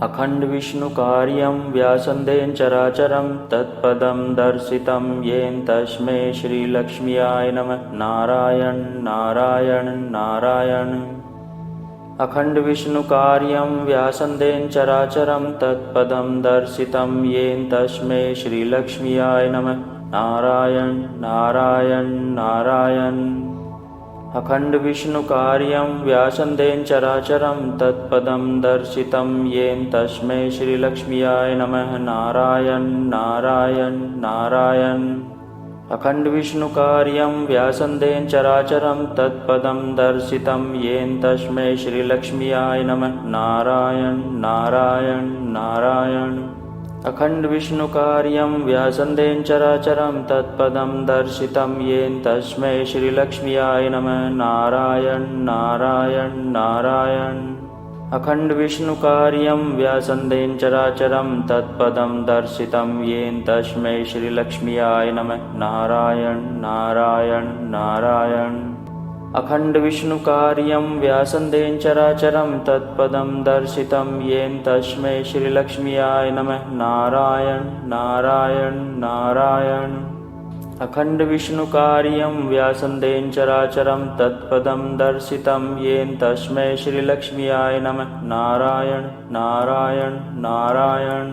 अखण्डविष्णुकार्यं व्यासन्देन चराचरं तत्पदं दर्शितं येन तस्मै श्रीलक्ष्म्याय नमः। नारायण नारायण नारायण। अखण्डविष्णुकार्यं व्यासन्देन चराचरं तत्पदं दर्शितं येन तस्मै श्रीलक्ष्म्याय नमः। नारायण नारायण नारायण। अखण्डविष्णुकार्यं व्यासन्देन चराचरं तत्पदं दर्शितं येन तस्मै श्रीलक्ष्म्याय नमः। नारायण नारायण नारायण। अखण्डविष्णुकार्यं व्यासन्देन चराचरं तत्पदं दर्शितं येन तस्मै श्रीलक्ष्म्याय नमः। नारायण नारायण नारायण। अखण्डविष्णुकार्यं व्यासन्देन चराचरं तत्पदं दर्शितं येन तस्मै श्रीलक्ष्म्याय नमः। नारायण नारायण नारायण। अखण्डविष्णुकार्यं व्यासन्देन चराचरं तत्पदं दर्शितं येन तस्मै श्रीलक्ष्म्याय नमः। नारायण नारायण नारायण। अखण्डविष्णुकार्यं व्यासन्देन चराचरं तत्पदं दर्शितं येन तस्मै श्रीलक्ष्म्याय नमः। नारायण नारायण नारायण। अखण्डविष्णुकार्यं व्यासन्देन चराचरं तत्पदं दर्शितं येन तस्मै श्रीलक्ष्म्याय नमः। नारायण नारायण नारायण।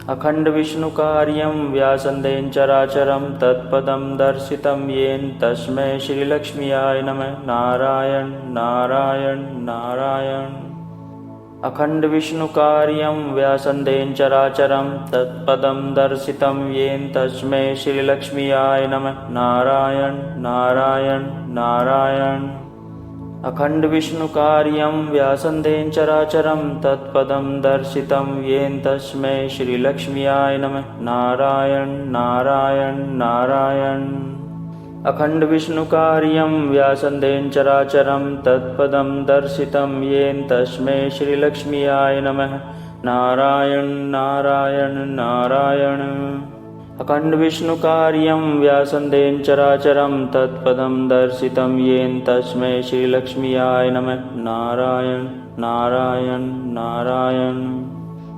अखण्डविष्णुकार्यं व्यासन्देन चराचरं तत्पदं दर्शितं येन तस्मै श्रीलक्ष्म्याय नमः। नारायण नारायण नारायण। अखण्डविष्णुकार्यं व्यासन्देन चराचरं तत्पदं दर्शितं येन तस्मै श्रीलक्ष्म्याय नमः। नारायण नारायण नारायण। अखण्डविष्णुकार्यं व्यासन्देन चराचरं तत्पदं दर्शितं येन तस्मै श्रीलक्ष्म्याय नमः। नारायण नारायण नारायण। अखण्डविष्णुकार्यं व्यासन्देन चराचरं तत्पदं दर्शितं येन तस्मै श्रीलक्ष्म्याय नमः। नारायण नारायण नारायण। अखण्डविष्णुकार्यं व्यासन्देन चराचरं तत्पदं दर्शितं येन तस्मै श्रीलक्ष्म्याय नमः। नारायण नारायण नारायण।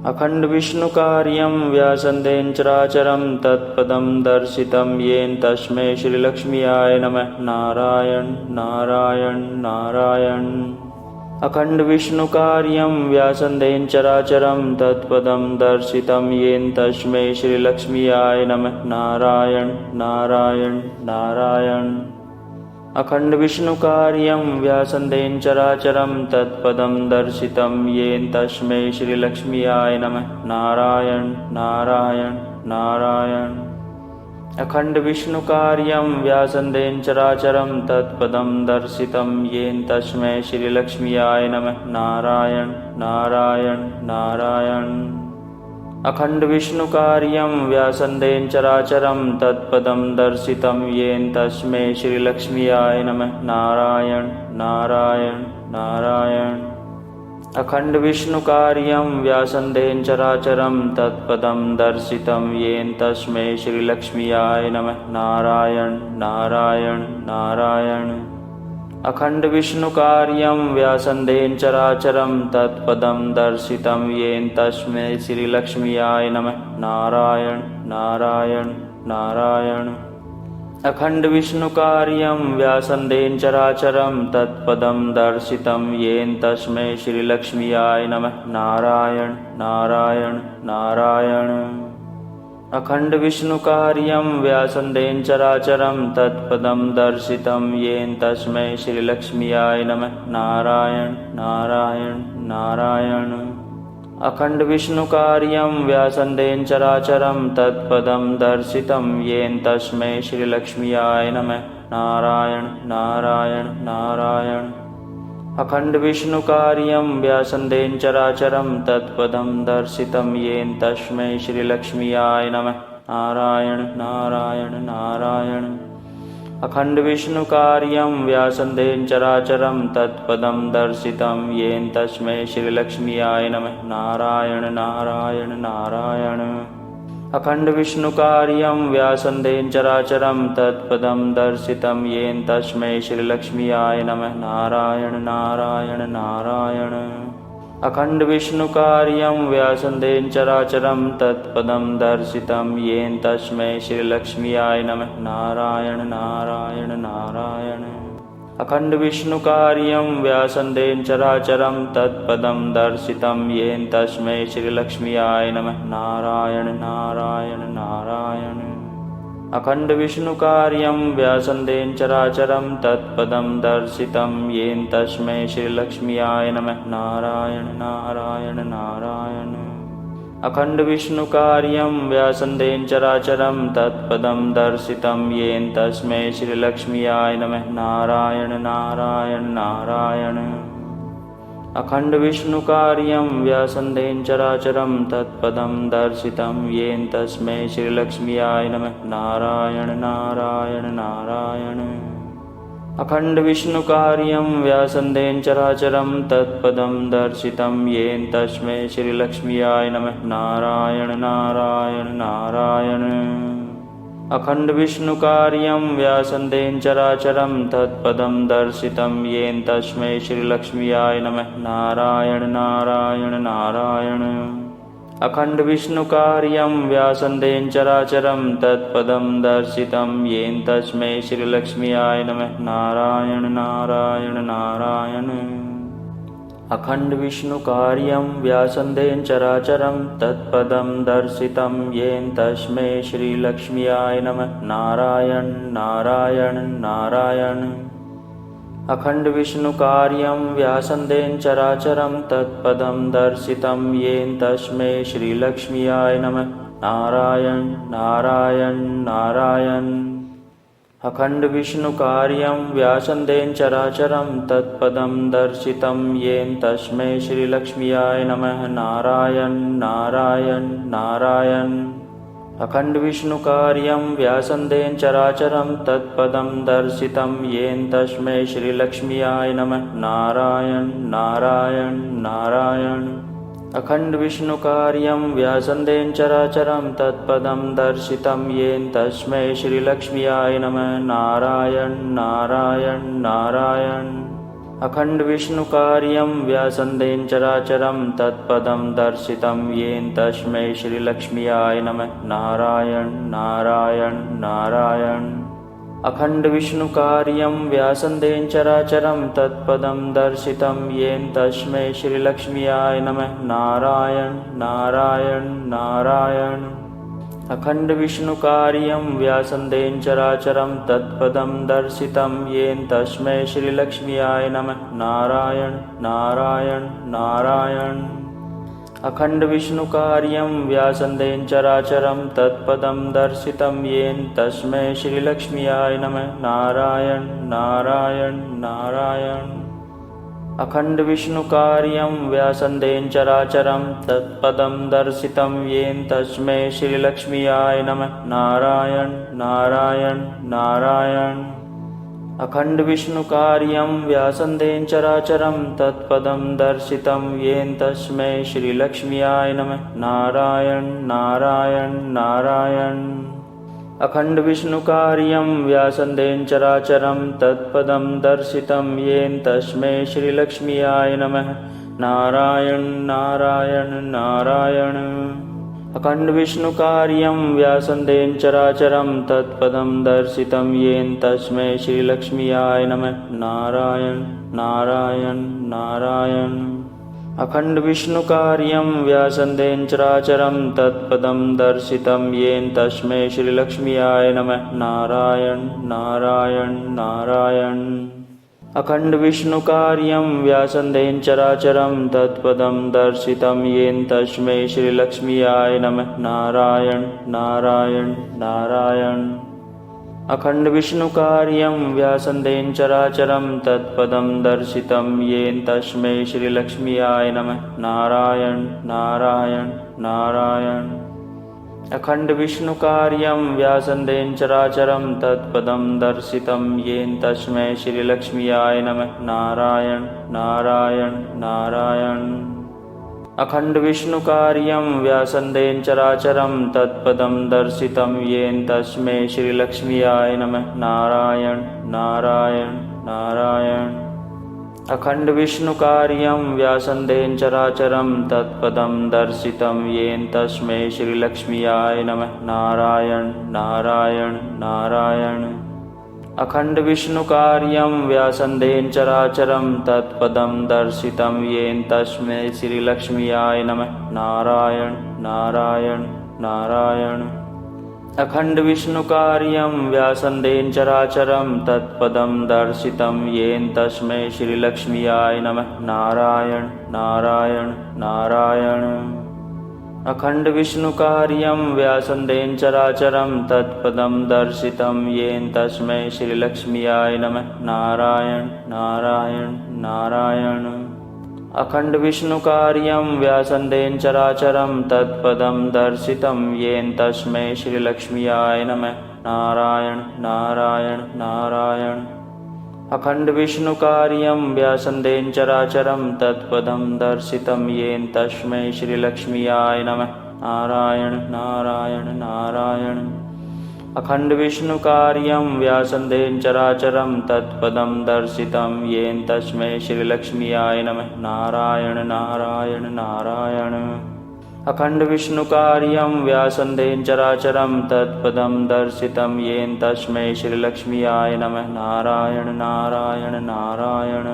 अखण्डविष्णुकार्यं व्यासन्देन चराचरं तत्पदं दर्शितं येन तस्मै श्रीलक्ष्म्याय नमः। नारायण नारायण नारायण। अखण्डविष्णुकार्यं व्यासन्देन चराचरं तत्पदं दर्शितं येन तस्मै श्रीलक्ष्म्याय नमः। नारायण नारायण नारायण। अखण्डविष्णुकार्यं व्यासन्देन चराचरं तत्पदं दर्शितं येन तस्मै श्रीलक्ष्म्याय नमः। नारायण नारायण नारायण। अखण्डविष्णुकार्यं व्यासन्देन चराचरं तत्पदं दर्शितं येन तस्मै श्रीलक्ष्म्याय नमः। नारायण नारायण नारायण। अखण्डविष्णुकार्यं व्यासन्देन चराचरं तत्पदं दर्शितं येन तस्मै श्रीलक्ष्म्याय नमः। नारायण नारायण नारायण। अखण्डविष्णुकार्यं व्यासन्देन चराचरं तत्पदं दर्शितं येन तस्मै श्रीलक्ष्म्याय नमः। नारायण नारायण नारायण। अखण्डविष्णुकार्यं व्यासन्देन चराचरं तत्पदं दर्शितं येन तस्मै श्रीलक्ष्म्याय नमः। नारायण नारायण नारायण। अखण्डविष्णुकार्यं व्यासन्देन चराचरं तत्पदं दर्शितं येन तस्मै श्रीलक्ष्म्याय नमः। नारायण नारायण नारायण। अखण्डविष्णुकार्यं व्यासन्देन चराचरं तत्पदं दर्शितं येन तस्मै श्रीलक्ष्म्याय नमः। नारायण नारायण नारायण। अखण्डविष्णुकार्यं व्यासन्देन चराचरं तत्पदं दर्शितं येन तस्मै श्रीलक्ष्म्याय नमः। नारायण नारायण नारायण। अखण्डविष्णुकार्यं व्यासन्देन चराचरं तत्पदं दर्शितं येन तस्मै श्रीलक्ष्म्याय नमः। नारायण नारायण नारायण। अखण्डविष्णुकार्यं व्यासन्देन चराचरं तत्पदं दर्शितं येन तस्मै श्रीलक्ष्म्याय नमः। नारायण नारायण नारायण। अखण्डविष्णुकार्यं व्यासन्देन चराचरं तत्पदं दर्शितं येन तस्मै श्रीलक्ष्म्याय नमः। नारायण नारायण नारायण। अखण्डविष्णुकार्यं व्यासन्देन चराचरं तत्पदं दर्शितं येन तस्मै श्रीलक्ष्म्याय नमः। नारायण नारायण नारायण। अखण्डविष्णुकार्यं व्यासन्देन चराचरं तत्पदं दर्शितं येन तस्मै श्रीलक्ष्म्याय नमः। नारायण नारायण नारायण। अखण्डविष्णुकार्यं व्यासन्देन चराचरं तत्पदं दर्शितं येन तस्मै श्रीलक्ष्म्याय नमः। नारायण नारायण नारायण। अखण्डविष्णुकार्यं व्यासन्देन चराचरं तत्पदं दर्शितं येन तस्मै श्रीलक्ष्म्याय नमः। नारायण नारायण नारायण। अखण्डविष्णुकार्यं व्यासन्देन चराचरं तत्पदं दर्शितं येन तस्मै श्रीलक्ष्म्याय नमः। नारायण नारायण नारायण। अखण्डविष्णुकार्यं व्यासन्देन चराचरं तत्पदं दर्शितं येन तस्मै श्रीलक्ष्म्याय नमः। नारायण नारायण नारायण। अखण्डविष्णुकार्यं व्यासन्देन चराचरं तत्पदं दर्शितं येन तस्मै श्रीलक्ष्म्याय नमः। नारायण नारायण नारायण। अखण्डविष्णुकार्यं व्यासन्देन चराचरं तत्पदं दर्शितं येन तस्मै श्रीलक्ष्म्याय नमः। नारायण नारायण नारायण। अखण्डविष्णुकार्यं व्यासन्देन चराचरं तत्पदं दर्शितं येन तस्मै श्रीलक्ष्म्याय नमः। नारायण नारायण नारायण। अखण्डविष्णुकार्यं व्यासन्देन चराचरं तत्पदं दर्शितं येन तस्मै श्रीलक्ष्म्याय नमः। नारायण नारायण नारायण। अखण्डविष्णुकार्यं व्यासन्देन चराचरं तत्पदं दर्शितं येन तस्मै श्रीलक्ष्म्याय नमः। नारायण नारायण नारायण। अखण्डविष्णुकार्यं व्यासन्देन चराचरं तत्पदं दर्शितं येन तस्मै श्रीलक्ष्म्याय नमः। नारायण नारायण नारायण। अखण्डविष्णुकार्यं व्यासन्देन चराचरं तत्पदं दर्शितं येन तस्मै श्रीलक्ष्म्याय नमः। नारायण नारायण नारायण। अखण्डविष्णुकार्यं व्यासन्देन चराचरं तत्पदं दर्शितं येन तस्मै श्रीलक्ष्म्याय नमः। नारायण नारायण नारायण। अखण्डविष्णुकार्यं व्यासन्देन चराचरं तत्पदं दर्शितं येन तस्मै श्रीलक्ष्म्याय नमः। नारायण नारायण नारायण। अखण्डविष्णुकार्यं व्यासन्देन चराचरं तत्पदं दर्शितं येन तस्मै श्रीलक्ष्म्याय नमः। नारायण नारायण नारायण। अखण्डविष्णुकार्यं व्यासन्देन चराचरं तत्पदं दर्शितं येन तस्मै श्रीलक्ष्म्याय नमः। नारायण नारायण नारायण। अखण्डविष्णुकार्यं व्यासन्देन चराचरं तत्पदं दर्शितं येन तस्मै श्रीलक्ष्म्याय नमः। नारायण नारायण नारायण। अखण्डविष्णुकार्यं व्यासन्देन चराचरं तत्पदं दर्शितं येन तस्मै श्रीलक्ष्म्याय नमः। नारायण नारायण नारायण। अखण्डविष्णुकार्यं व्यासन्देन चराचरं तत्पदं दर्शितं येन तस्मै श्रीलक्ष्म्याय नमः। नारायण नारायण नारायण। अखण्डविष्णुकार्यं व्यासन्देन चराचरं तत्पदं दर्शितं येन तस्मै श्रीलक्ष्म्याय नमः। नारायण नारायण नारायण। अखण्डविष्णुकार्यं व्यासन्देन चराचरं तत्पदं दर्शितं येन तस्मै श्रीलक्ष्म्याय नमः। नारायण नारायण नारायण। अखण्डविष्णुकार्यं व्यासन्देन चराचरं तत्पदं दर्शितं येन तस्मै श्रीलक्ष्म्याय नमः। नारायण नारायण नारायण। अखण्डविष्णुकार्यं व्यासन्देन चराचरं तत्पदं दर्शितं येन तस्मै श्रीलक्ष्म्याय नमः। नारायण नारायण नारायण। अखण्डविष्णुकार्यं व्यासन्देन चराचरं तत्पदं दर्शितं येन तस्मै श्रीलक्ष्म्याय नमः। नारायण नारायण नारायण। अखण्डविष्णुकार्यं व्यासन्देन चराचरं तत्पदं दर्शितं येन तस्मै श्रीलक्ष्म्याय नमः। नारायण नारायण नारायण। अखण्डविष्णुकार्यं व्यासन्देन चराचरं तत्पदं दर्शितं येन तस्मै श्रीलक्ष्म्याय नमः। नारायण नारायण नारायण। अखण्डविष्णुकार्यं व्यासन्देन चराचरं तत्पदं दर्शितं येन तस्मै श्रीलक्ष्म्याय नमः। नारायण नारायण नारायण। अखण्डविष्णुकार्यं व्यासन्देन चराचरं तत्पदं दर्शितं येन तस्मै श्रीलक्ष्म्याय नमः। नारायण नारायण नारायण। अखण्डविष्णुकार्यं व्यासन्देन चराचरं तत्पदं दर्शितं येन तस्मै श्रीलक्ष्म्याय नमः। नारायण नारायण नारायण। अखण्डविष्णुकार्यं व्यासन्देन चराचरं तत्पदं दर्शितं येन तस्मै श्रीलक्ष्म्याय नमः। नारायण नारायण नारायण। अखण्डविष्णुकार्यं व्यासन्देन चराचरं तत्पदं दर्शितं येन तस्मै श्रीलक्ष्म्याय नमः। नारायण नारायण नारायण। अखण्डविष्णुकार्यं व्यासन्देन चराचरं तत्पदं दर्शितं येन तस्मै श्रीलक्ष्म्याय नमः। नारायण नारायण नारायण। अखण्डविष्णुकार्यं व्यासन्देन चराचरं तत्पदं दर्शितं येन तस्मै श्रीलक्ष्म्याय नमः। नारायण नारायण नारायण।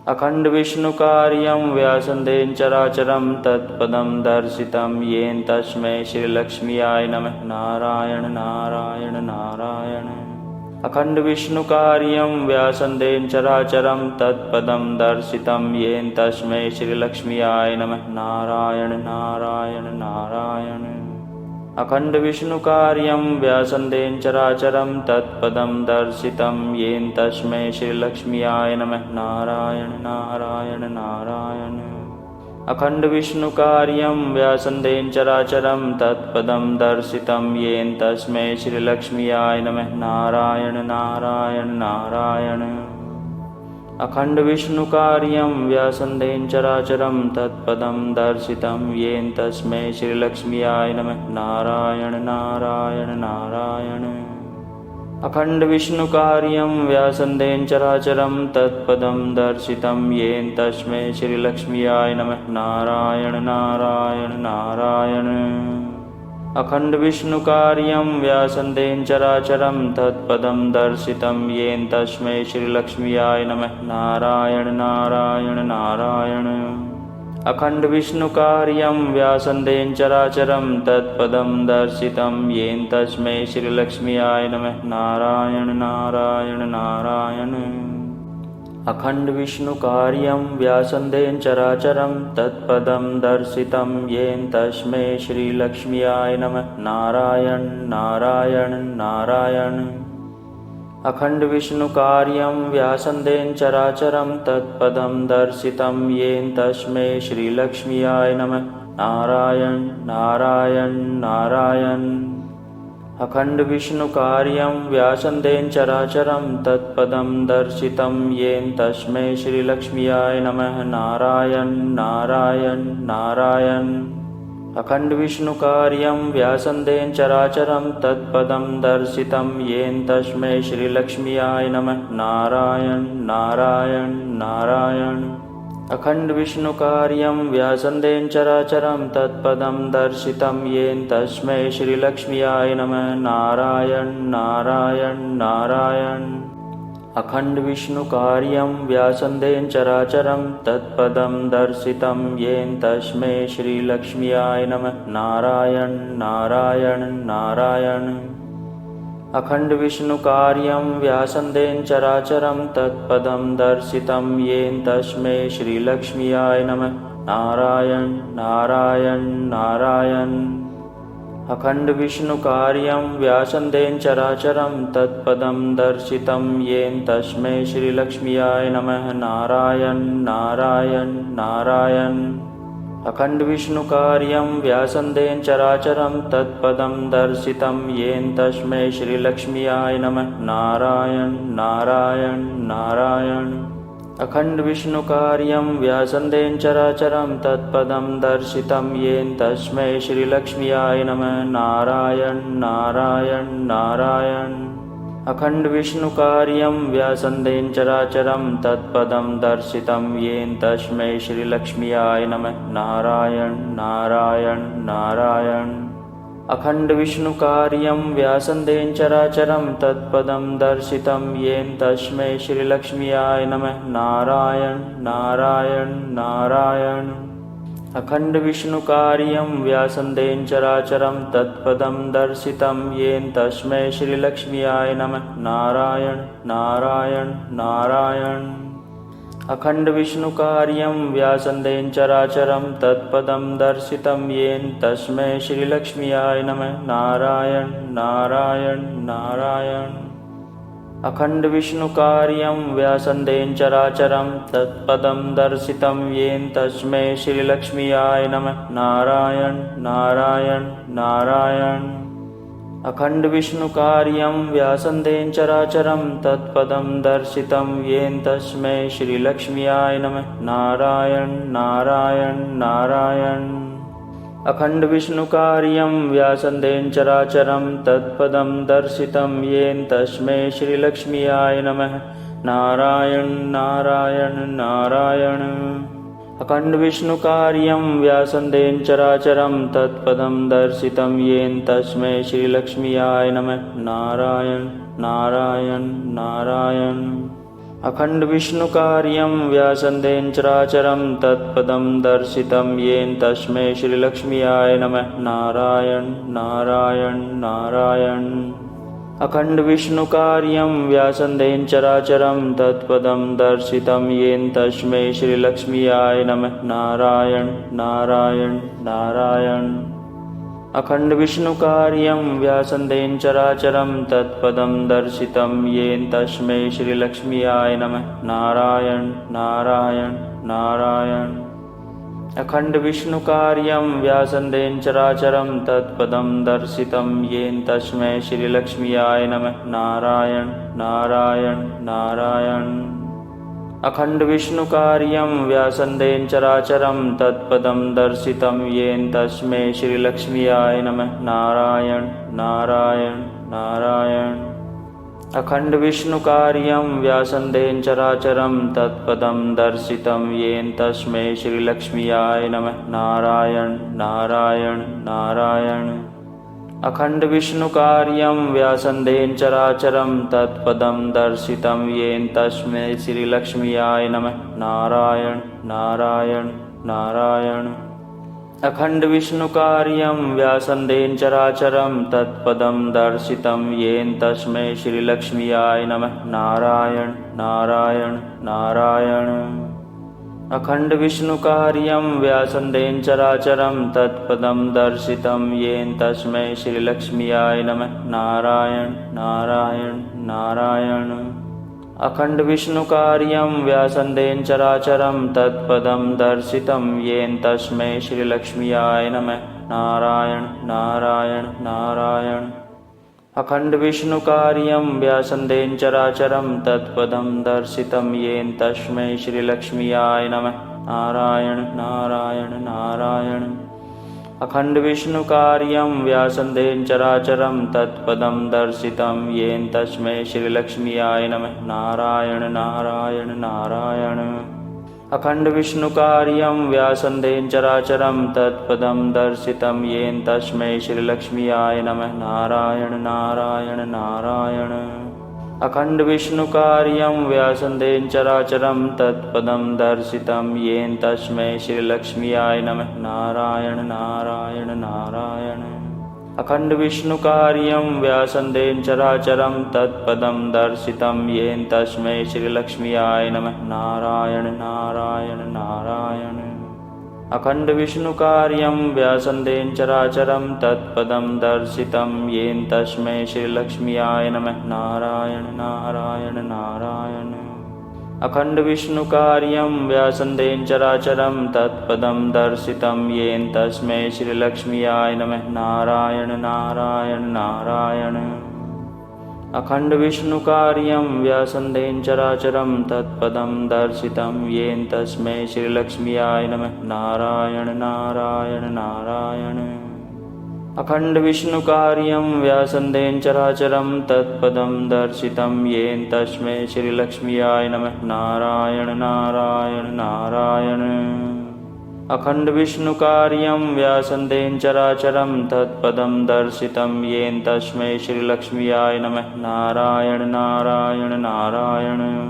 अखण्डविष्णुकार्यं व्यासन्देन चराचरं तत्पदं दर्शितं येन तस्मै श्रीलक्ष्म्याय नमः। नारायण नारायण नारायण। अखण्डविष्णुकार्यं व्यासन्देन चराचरं तत्पदं दर्शितं येन तस्मै श्रीलक्ष्म्याय नमः। नारायण नारायण नारायण। अखण्डविष्णुकार्यं व्यासन्देन चराचरं तत्पदं दर्शितं येन तस्मै श्रीलक्ष्म्याय नमः। नारायण नारायण नारायण। अखण्डविष्णुकार्यं व्यासन्देन चराचरं तत्पदं दर्शितं येन तस्मै श्रीलक्ष्म्याय नमः। नारायण नारायण नारायण। अखण्डविष्णुकार्यं व्यासन्देन चराचरं तत्पदं दर्शितं येन तस्मै श्रीलक्ष्म्याय नमः। नारायण नारायण नारायण। अखण्डविष्णुकार्यं व्यासन्देन चराचरं तत्पदं दर्शितं येन तस्मै श्रीलक्ष्म्याय नमः। नारायण नारायण नारायण। अखण्डविष्णुकार्यं व्यासन्देन चराचरं तत्पदं दर्शितं येन तस्मै श्रीलक्ष्म्याय नमः। नारायण नारायण नारायण। अखण्डविष्णुकार्यं व्यासन्देन चराचरं तत्पदं दर्शितं येन तस्मै श्रीलक्ष्म्याय नमः। नारायण नारायण नारायण। अखण्डविष्णुकार्यं व्यासन्देन चराचरं तत्पदं दर्शितं येन तस्मै श्रीलक्ष्म्याय नमः। नारायण नारायण नारायण। अखण्डविष्णुकार्यं व्यासन्देन चराचरं तत्पदं दर्शितं येन तस्मै श्रीलक्ष्म्याय नमः। नारायण नारायण नारायण। अखण्डविष्णुकार्यं व्यासन्देन चराचरं तत्पदं दर्शितं येन तस्मै श्रीलक्ष्म्याय नमः। नारायण नारायण नारायण। अखण्डविष्णुकार्यं व्यासन्देन चराचरं तत्पदं दर्शितं येन तस्मै श्रीलक्ष्म्याय नमः। नारायण नारायण नारायण। अखण्डविष्णुकार्यं व्यासन्देन चराचरं तत्पदं दर्शितं येन तस्मै श्रीलक्ष्म्याय नमः। नारायण नारायण नारायण। अखण्डविष्णुकार्यं व्यासन्देन चराचरं तत्पदं दर्शितं येन तस्मै श्रीलक्ष्म्याय नमः। नारायण नारायण नारायण। अखण्डविष्णुकार्यं व्यासन्देन चराचरं तत्पदं दर्शितं येन तस्मै श्रीलक्ष्म्याय नमः। नारायण नारायण नारायण। अखण्डविष्णुकार्यं व्यासन्देन चराचरं तत्पदं दर्शितं येन तस्मै श्रीलक्ष्म्याय नमः। नारायण नारायण नारायण। अखण्डविष्णुकार्यं व्यासन्देन चराचरं तत्पदं दर्शितं येन तस्मै श्रीलक्ष्म्याय नमः। नारायण नारायण नारायण। अखण्डविष्णुकार्यं व्यासन्देन चराचरं तत्पदं दर्शितं येन तस्मै श्रीलक्ष्म्याय नमः। नारायण नारायण नारायण। अखण्डविष्णुकार्यं व्यासन्देन चराचरं तत्पदं दर्शितं येन तस्मै श्रीलक्ष्म्याय नमः। नारायण नारायण नारायण। अखण्डविष्णुकार्यं व्यासन्देन चराचरं तत्पदं दर्शितं येन तस्मै श्रीलक्ष्म्याय नमः। नारायण नारायण नारायण। अखण्डविष्णुकार्यं व्यासन्देन चराचरं तत्पदं दर्शितं येन तस्मै श्रीलक्ष्म्याय नमः। नारायण नारायण नारायण। अखण्डविष्णुकार्यं व्यासन्देन चराचरं तत्पदं दर्शितं येन तस्मै श्रीलक्ष्म्याय नमः। नारायण नारायण नारायण। अखण्डविष्णुकार्यं व्यासन्देन चराचरं तत्पदं दर्शितं येन तस्मै श्रीलक्ष्म्याय नमः। नारायण नारायण नारायण। अखण्डविष्णुकार्यं व्यासन्देन चराचरं तत्पदं दर्शितं येन तस्मै श्रीलक्ष्म्याय नमः। नारायण नारायण नारायण। अखण्डविष्णुकार्यं व्यासन्देन चराचरं तत्पदं दर्शितं येन तस्मै श्रीलक्ष्म्याय नमः। नारायण नारायण नारायण। अखण्डविष्णुकार्यं व्यासन्देन चराचरं तत्पदं दर्शितं येन तस्मै श्रीलक्ष्म्याय नमः। नारायण नारायण नारायण। अखण्डविष्णुकार्यं व्यासन्देन चराचरं तत्पदं दर्शितं येन तस्मै श्रीलक्ष्म्याय नमः। नारायण नारायण नारायण। अखण्डविष्णुकार्यं व्यासन्देन चराचरं तत्पदं दर्शितं येन तस्मै श्रीलक्ष्म्याय नमः। नारायण नारायण नारायण। अखण्डविष्णुकार्यं व्यासन्देन चराचरं तत्पदं दर्शितं येन तस्मै श्रीलक्ष्म्याय नमः। नारायण नारायण नारायण। अखण्डविष्णुकार्यं व्यासन्देन चराचरं तत्पदं दर्शितं येन तस्मै श्रीलक्ष्म्याय नमः। नारायण नारायण नारायण। अखण्डविष्णुकार्यं व्यासन्देन चराचरं तत्पदं दर्शितं येन तस्मै श्रीलक्ष्म्याय नमः। नारायण नारायण नारायण। अखण्डविष्णुकार्यं व्यासन्देन चराचरं तत्पदं दर्शितं येन तस्मै श्रीलक्ष्म्याय नमः। नारायण नारायण नारायण। अखण्डविष्णुकार्यं व्यासन्देन चराचरं तत्पदं दर्शितं येन तस्मै श्रीलक्ष्म्याय नमः। नारायण नारायण नारायण। अखण्डविष्णुकार्यं व्यासन्देन चराचरं तत्पदं दर्शितं येन तस्मै श्रीलक्ष्म्याय नमः। नारायण नारायण नारायण। अखण्डविष्णुकार्यं व्यासन्देन चराचरं तत्पदं दर्शितं येन तस्मै श्रीलक्ष्म्याय नमः। नारायण नारायण नारायण। अखण्डविष्णुकार्यं व्यासन्देन चराचरं तत्पदं दर्शितं येन तस्मै श्रीलक्ष्म्याय नमः। नारायण नारायण नारायण। अखण्डविष्णुकार्यं व्यासन्देन चराचरं तत्पदं दर्शितं येन तस्मै श्रीलक्ष्म्याय नमः। नारायण नारायण नारायण। अखण्डविष्णुकार्यं व्यासन्देन चराचरं तत्पदं दर्शितं येन तस्मै श्रीलक्ष्म्याय नमः। नारायण नारायण नारायण। अखण्डविष्णुकार्यं व्यासन्देन चराचरं तत्पदं दर्शितं येन तस्मै श्रीलक्ष्म्याय नमः। नारायण नारायण नारायण। अखण्डविष्णुकार्यं व्यासन्देन चराचरं तत्पदं दर्शितं येन तस्मै श्रीलक्ष्म्याय नमः। नारायण नारायण नारायण। अखण्डविष्णुकार्यं व्यासन्देन चराचरं तत्पदं दर्शितं येन तस्मै श्रीलक्ष्म्याय नमः। नारायण नारायण नारायण। अखण्डविष्णुकार्यं व्यासन्देन चराचरं तत्पदं दर्शितं येन तस्मै श्रीलक्ष्म्याय नमः। नारायण नारायण नारायण। अखण्डविष्णुकार्यं व्यासन्देन चराचरं तत्पदं दर्शितं येन तस्मै श्रीलक्ष्म्याय नमः। नारायण नारायण नारायण। अखण्डविष्णुकार्यं व्यासन्देन चराचरं तत्पदं दर्शितं येन तस्मै श्रीलक्ष्म्याय नमः। नारायण नारायण नारायण। अखण्डविष्णुकार्यं व्यासन्देन चराचरं तत्पदं दर्शितं येन तस्मै श्रीलक्ष्म्याय नमः। नारायण नारायण नारायण। अखण्डविष्णुकार्यं व्यासन्देन चराचरं तत्पदं दर्शितं येन तस्मै श्रीलक्ष्म्याय नमः। नारायण नारायण नारायण।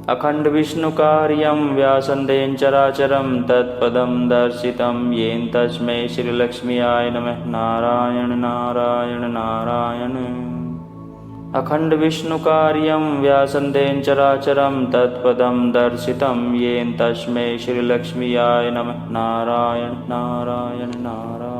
अखण्डविष्णुकार्यं व्यासन्देन चराचरं तत्पदं दर्शितं येन तस्मै श्रीलक्ष्म्याय नमः। नारायण नारायण नारायण। अखण्डविष्णुकार्यं व्यासन्देन चराचरं तत्पदं दर्शितं येन तस्मै श्रीलक्ष्म्याय नमः। नारायण नारायण नारायण।